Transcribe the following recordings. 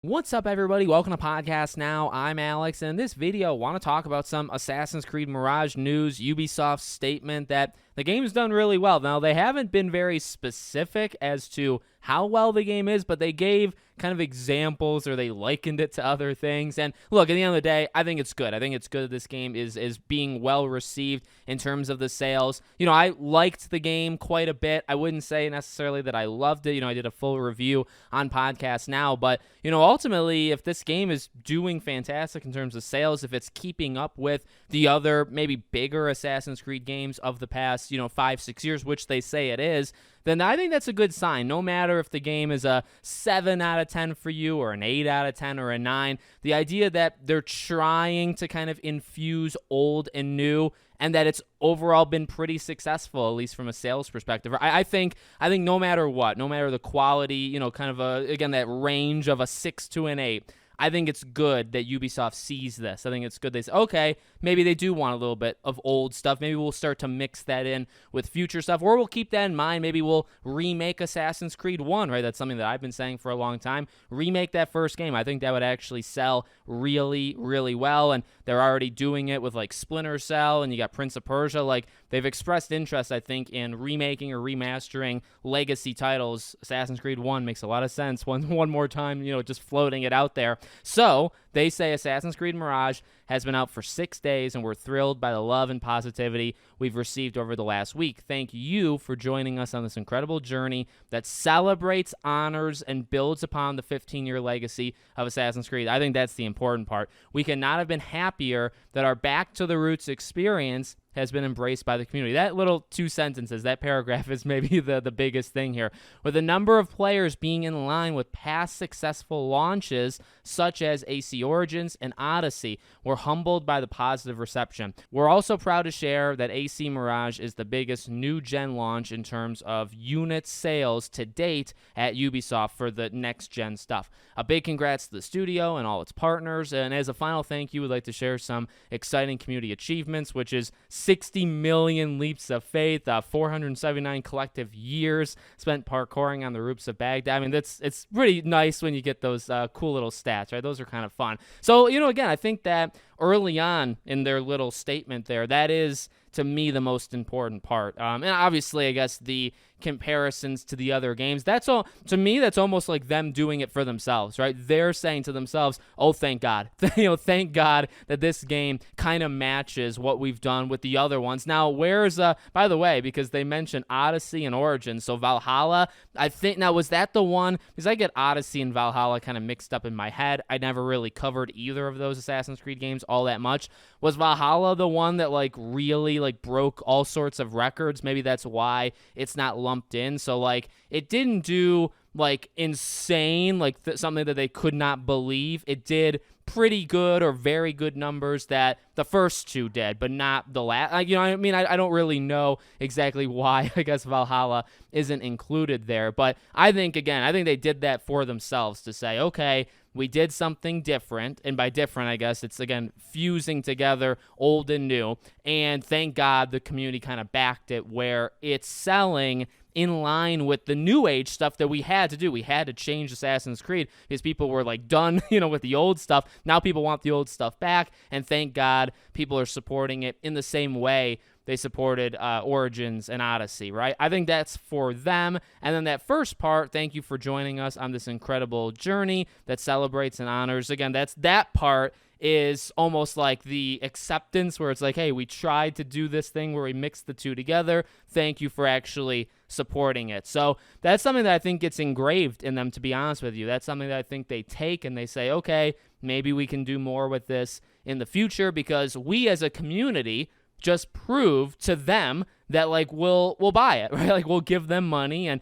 What's up, everybody? Welcome to Podcast Now. I'm Alex, and in this video, I want to talk about some Assassin's Creed Mirage news. Ubisoft's statement that the game's done really well. Now, they haven't been very specific as to how well the game is, but they gave kind of examples, or they likened it to other things. And look, at the end of the day, I think it's good. I think it's good that this game is being well received in terms of the sales. You know, I liked the game quite a bit. I wouldn't say necessarily that I loved it. You know, I did a full review on Podcast Now, but, you know, ultimately, if this game is doing fantastic in terms of sales, if it's keeping up with the other maybe bigger Assassin's Creed games of the past, 5-6 years, which they say it is, then I think that's a good sign. No matter if the game is a 7 out of 10 for you, or an 8 out of 10, or a 9, the idea that they're trying to kind of infuse old and new, and that it's overall been pretty successful, at least from a sales perspective. I think no matter what, no matter the quality, kind of again, that range of a 6 to an 8, I think it's good that Ubisoft sees this. I think it's good they say, okay, maybe they do want a little bit of old stuff. Maybe we'll start to mix that in with future stuff, or we'll keep that in mind. Maybe we'll remake Assassin's Creed 1, right? That's something that I've been saying for a long time. Remake that first game. I think that would actually sell really, really well, and they're already doing it with, like, Splinter Cell, and you got Prince of Persia. Like, they've expressed interest, I think, in remaking or remastering legacy titles. Assassin's Creed 1 makes a lot of sense. One more time, just floating it out there. So they say Assassin's Creed Mirage has been out for 6 days, and we're thrilled by the love and positivity we've received over the last week. Thank you for joining us on this incredible journey that celebrates, honors, and builds upon the 15-year legacy of Assassin's Creed. I think that's the important part. We could not have been happier that our Back to the Roots experience has been embraced by the community. That little 2 sentences, that paragraph, is maybe the biggest thing here. With a number of players being in line with past successful launches, such as AC Origins and Odyssey, we're humbled by the positive reception. We're also proud to share that AC Mirage is the biggest new-gen launch in terms of unit sales to date at Ubisoft for the next-gen stuff. A big congrats to the studio and all its partners, and as a final thank you, we'd like to share some exciting community achievements, which is 60 million leaps of faith, 479 collective years spent parkouring on the roofs of Baghdad. I mean, it's pretty nice when you get those cool little stats, right? Those are kind of fun. So, again, I think that early on in their little statement there, that is, to me, the most important part. And obviously, I guess the comparisons to the other games, that's all, to me, that's almost like them doing it for themselves, right? They're saying to themselves, oh, thank God. Thank God that this game kind of matches what we've done with the other ones. Now, where's, by the way, because they mentioned Odyssey and Origins, so Valhalla, I think, now, was that the one? Because I get Odyssey and Valhalla kind of mixed up in my head. I never really covered either of those Assassin's Creed games all that much. Was Valhalla the one that, like, really, like, broke all sorts of records? Maybe that's why it's not lumped in. So, like, it didn't do, like, insane, like, something that they could not believe. It did pretty good or very good numbers that the first two did, but not the last. I don't really know exactly why, I guess, Valhalla isn't included there. But I think they did that for themselves to say, okay, we did something different, and by different, I guess it's, again, fusing together old and new, and thank God the community kind of backed it where it's selling in line with the new age stuff that we had to do. We had to change Assassin's Creed because people were, like, done, with the old stuff. Now people want the old stuff back, and thank God people are supporting it in the same way they supported Origins and Odyssey, right? I think that's for them. And then that first part, thank you for joining us on this incredible journey that celebrates and honors. Again, that part is almost like the acceptance where it's like, hey, we tried to do this thing where we mixed the two together. Thank you for actually supporting it. So that's something that I think gets engraved in them, to be honest with you. That's something that I think they take and they say, okay, maybe we can do more with this in the future, because we as a community just prove to them that, like, we'll buy it, right? Like, we'll give them money, and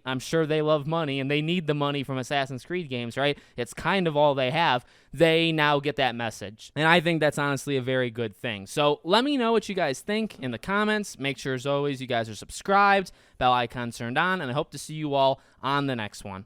I'm sure they love money, and they need the money from Assassin's Creed games, right? It's kind of all they have. They now get that message, and I think that's honestly a very good thing. So let me know what you guys think in the comments. Make sure, as always, you guys are subscribed, bell icon turned on, and I hope to see you all on the next one.